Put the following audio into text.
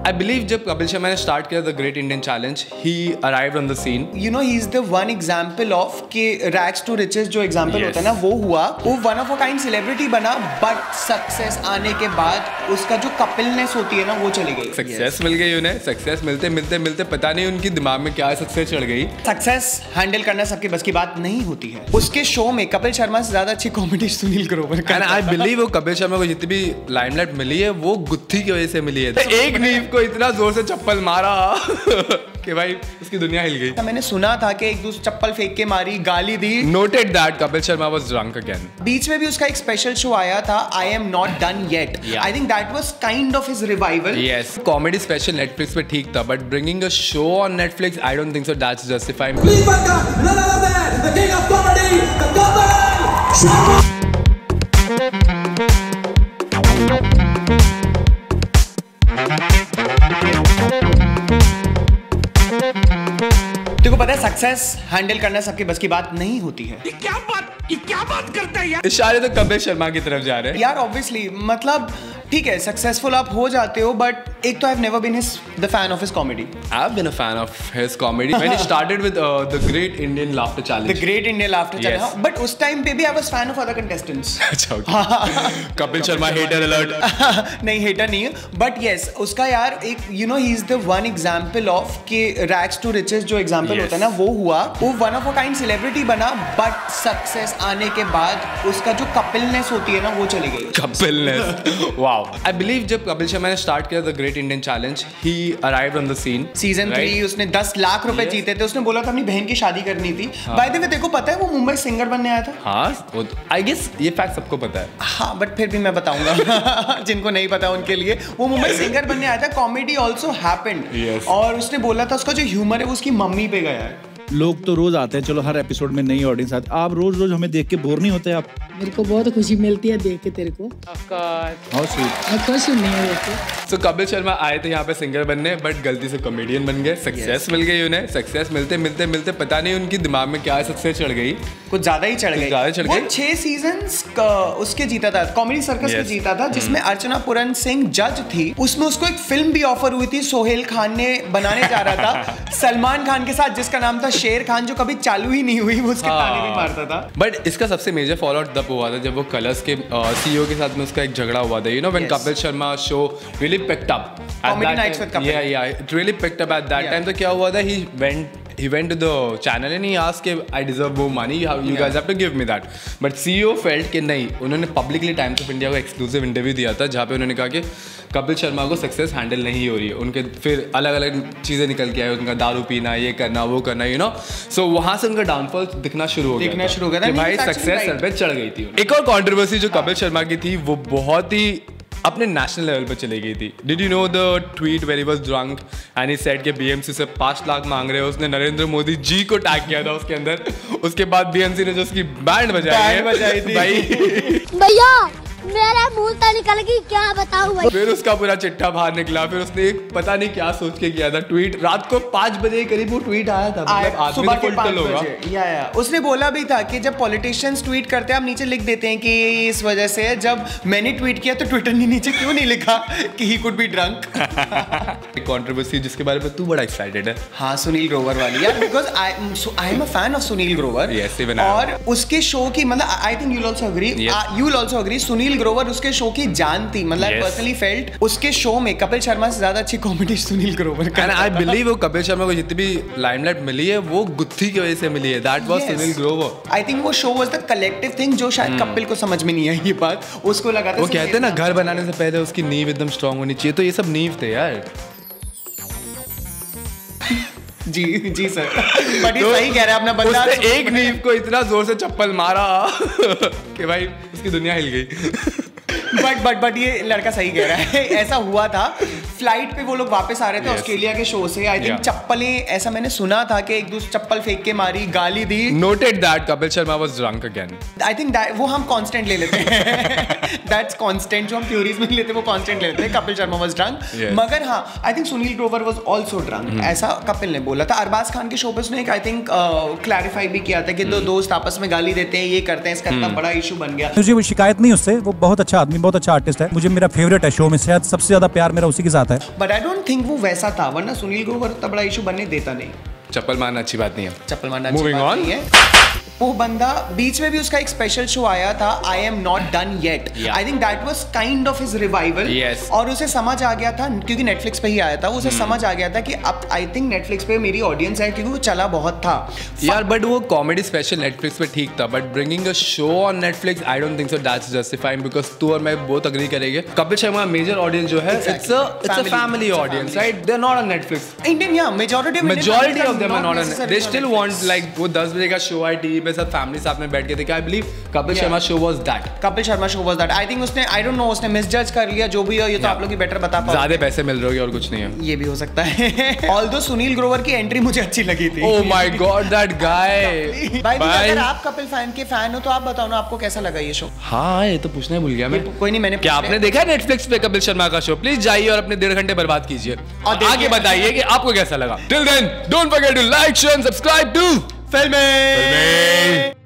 I believe जब कपिल शर्मा ने start किया the great Indian challenge, he arrived on the scene. You know, he is the one example of कि rags to riches जो example होता है ना, वो हुआ, वो one of a kind celebrity बना, but success आने के बाद उसका जो कपिलनेस होती है ना, वो चली गई. सक्सेस मिल गई उन्हें, सक्सेस मिलते मिलते मिलते पता नहीं उनकी दिमाग में क्या सक्सेस चढ़ गई. सक्सेस हैंडल करना सबके बस की बात नहीं होती है. उसके शो में कपिल शर्मा से ज्यादा अच्छी कॉमेडी सुनील ग्रोवर का. And I believe वो कपिल शर्मा को जितनी भी लाइमलाइट मिली है वो गुत्थी की वजह से मिली है. एक नींव को इतना जोर से चप्पल मारा कि भाई उसकी दुनिया हिल गई. मैंने सुना था कि एक दूसरे चप्पल फेंक के मारी, गाली दी. Noted that Kapil Sharma was drunk again. बीच में भी उसका एक स्पेशल शो आया था, I am not done yet. I think that was kind of his revival. Yes. Comedy special Netflix पे ठीक था, but bringing a show on Netflix, I don't think so that's justified. Please welcome none other than the king of comedy, the Kapil. देखो पता है success handle करना सबके बस की बात नहीं होती है. ये क्या बात करता है यार? इशारे तो कपिल शर्मा की तरफ जा रहे हैं यार. ऑब्वियसली मतलब ठीक है, सक्सेसफुल आप हो जाते हो, बट एक तो I have never been the fan of his comedy. I have been a fan of his comedy when he started with the great Indian laughter challenge. The great Indian laughter challenge. But उस time पे भी I was fan of other contestants. अच्छा Kapil Sharma hater alert. नहीं, hater नहीं है, but yes उसका यार एक you know he is the one example of कि रैग्स टू रिचेस जो एग्जांपल होता है ना, वो हुआ, वो one of a kind celebrity बना, बट सक्सेस आने के बाद उसका जो कपिलनेस होती है ना, वो चली गई. कपिलनेस. वाओ. आई बिलीव जब कपिल शर्मा ने स्टार्ट किया the great Indian challenge, he arrived on the scene. Season 3 उसने 10 लाख रुपए जीते थे. उसने बोला था अपनी बहन की शादी करनी थी. बाय द वे देखो पता है वो मुंबई सिंगर बनने आया था. हाँ, वो आई गेस ये फैक्ट सबको पता है. हाँ, बट फिर भी मैं बताऊंगा जिनको नहीं पता उनके लिए. वो मुंबई सिंगर बनने आया था. Comedy also happened. और उसने बोला था उसका जो ह्यूमर है वो उसकी मम्मी पे गया है. लोग तो रोज आते हैं, चलो हर एपिसोड में नई ऑडियंस आती है. आप रोज रोज हमें देख के बोर नहीं होते आप? मेरे को बहुत खुशी मिलती है देख के तेरे को. How sweet. मैं खुश हूं नहीं है. तो कपिल शर्मा आए थे यहाँ पे सिंगर बनने, बट गलती से कॉमेडियन बन गए. सक्सेस मिल गई उन्हें, सक्सेस मिलते मिलते मिलते पता नहीं उनकी दिमाग में क्या सक्सेस चढ़ गई. कुछ ज्यादा ही चढ़ गई. 6 सीजन्स उसके जीता था, कॉमेडी सर्कस में जीता था, जिसमें अर्चना पूरन सिंह जज थी. उसमें उसको एक फिल्म भी ऑफर हुई थी, सोहेल खान ने बनाने जा रहा था सलमान खान के साथ, जिसका नाम था शेर खान, जो कभी चालू ही नहीं हुई. वो उसके ताने भी मारता था. बट इसका सबसे मेजर फॉलो आउट तब हुआ था जब वो कलर्स के सीईओ के साथ में उसका एक झगड़ा हुआ था. You know when Kapil Sharma Show really picked up Comedy Nights with Kapil. Yeah it really picked up at that time. तो क्या हुआ था, he went to the channel and he asked कि I deserve more money, you guys have to give me that. But CEO felt कि नहीं. उन्होंने publicly Times of India को exclusive interview दिया था जहाँ पे उन्होंने कहा कि कपिल शर्मा को सक्सेस हैंडल नहीं हो रही है. उनके फिर अलग अलग चीज़ें निकल के आई, उनका दारू पीना, ये करना, वो करना, यू नो. सो वहाँ से उनका डाउनफॉल दिखना शुरू हो गया था कि भाई सक्सेस सर पे चढ़ गई थी. एक और कंट्रोवर्सी जो कपिल शर्मा की थी वो बहुत ही अपने नेशनल लेवल पर चली गई थी. Did you know the tweet where he was drunk and he said कि बीएमसी से 5 लाख मांग रहे हैं. उसने नरेंद्र मोदी जी को टैग किया था उसके अंदर. उसके बाद बीएमसी ने जो उसकी बैंड बजाई थी भाई. भैया मेरा मुंह तो निकल गई, क्या बताऊं भाई. फिर उसका पूरा चिट्ठा बाहर निकला. फिर उसने एक पता नहीं क्या सोच के किया था ट्वीट. रात को 5 बजे करीब वो ट्वीट आया था. मतलब सुबह के 5 बजे. या उसने बोला भी था कि जब पॉलिटिशियंस ट्वीट करते हैं आप नीचे लिख देते हैं कि इस वजह से. जब मैंने ट्वीट किया तो ट्विटर ने नीचे क्यों नहीं लिखा कि he could be drunk. Controversy जिसके बारे में तू बड़ा एक्साइटेड है. हाँ, सुनील ग्रोवर वाली यार. Because I am a fan of Sunil Grover. और उसके शो की मतलब I think you will also agree Sunil Grover उसके शो की जान थी. मतलब पर्सनली फेल्ट उसके शो में कपिल शर्मा से ज्यादा अच्छी कॉमेडी सुनील ग्रोवर का. आई बिलीव वो कपिल शर्मा को जितनी भी लाइमलाइट मिली है वो गुत्थी की वजह से मिली है. That was Sunil Grover. I think वो show was the collective thing जो शायद कपिल को समझ में नहीं आई ये बात. उसको लगा था वो कहते हैं ना घर बनाने से पहले उसकी नींव एकदम स्ट्रांग होनी चाहिए. तो ये सब नींव थे यार. जी सर. बट ये सही कह रहा है अपना बंदा. उसने एक नींव को इतना जोर से चप्पल मारा कि भाई उसकी दुनिया हिल गई. बट ये लड़का सही कह रहा है. ऐसा हुआ था फ्लाइट पे वो लोग वापस आ रहे थे ऑस्ट्रेलिया के शो से. आई थिंक चप्पलें, ऐसा मैंने सुना था कि एक दूसरे चप्पल फेंक के मारी, गाली दी. Noted that Kapil Sharma was drunk again. I think that वो हम कांस्टेंट ले लेते हैं. दैट्स कांस्टेंट जो हम थ्योरीज में लेते हैं वो कांस्टेंट ले लेते हैं. Kapil Sharma was drunk. मगर हाँ, I think Sunil Grover was also drunk. ऐसा कपिल ने बोला था. अरबाज खान के शो पे उसने आई थिंक क्लैरिफाई भी किया था कि दो दोस्त आपस में गाली देते हैं, ये करते हैं, इसका इतना बड़ा इशू बन गया. मुझे शिकायत नहीं उससे. वो बहुत अच्छा आदमी, बहुत अच्छा आर्टिस्ट है. मुझे मेरा फेवरेट है शो में. शायद सबसे ज्यादा प्यार मेरा उसी के साथ है. सकता है। बट आई डोंट थिंक वो वैसा था, वरना सुनील ग्रोवर उतना बड़ा इशू बनने देता नहीं। चप्पल मारना अच्छी बात नहीं है। चप्पल मारना Moving अच्छी बात on. नहीं है। वो बंदा बीच में भी उसका एक स्पेशल शो आया था, I am not done yet. Yeah. I think that was kind of his revival. Yes. और उसे समझ आ गया था, क्योंकि नेटफ्लिक्स पे ही आया था, उसे समझ आ गया था कि अब आई थिंक नेटफ्लिक्स पे मेरी ऑडियंस है, क्योंकि वो चला बहुत था यार। बट वो कॉमेडी स्पेशल नेटफ्लिक्स पे ठीक था, but bringing a show on Netflix I don't think so that's justifying, because तू और मैं बहुत अग्री करेंगे कपिल शर्मा मेजर ऑडियंस जो है it's a family audience, right? They are not on Netflix. Indian, या majority of them are not on, they still want like वो 10 बजे का शो है टीवी पे, सब फैमिली साथ में बैठ के देखे। I believe Kapil Sharma show was that. Kapil Sharma show was that. I think उसने, आई डोंट नो, उसने मिसजज कर लिया, जो भी हो, ये तो आप लोग ही बेटर बता पाओगे। ज्यादा पैसे मिल रहे हो और कुछ नहीं है, ये भी हो सकता है। ऑल्दो सुनील ग्रोवर की एंट्री मुझे अच्छी लगी थी। Oh my God that guy. भाई अगर आप कपिल फैन हो तो आप बताओ ना, आपको कैसा लगा ये शो? हाँ, ये तो पूछना ही भूल गया मैं। कोई नहीं, मैंने क्या आपने देखा है नेटफ्लिक्स पे कपिल शर्मा का शो? प्लीज जाइए और अपने 1.5 घंटे बर्बाद कीजिए और आगे बताइए कि आपको कैसा लगा। Till then don't forget to like, share and subscribe to फिल्मी।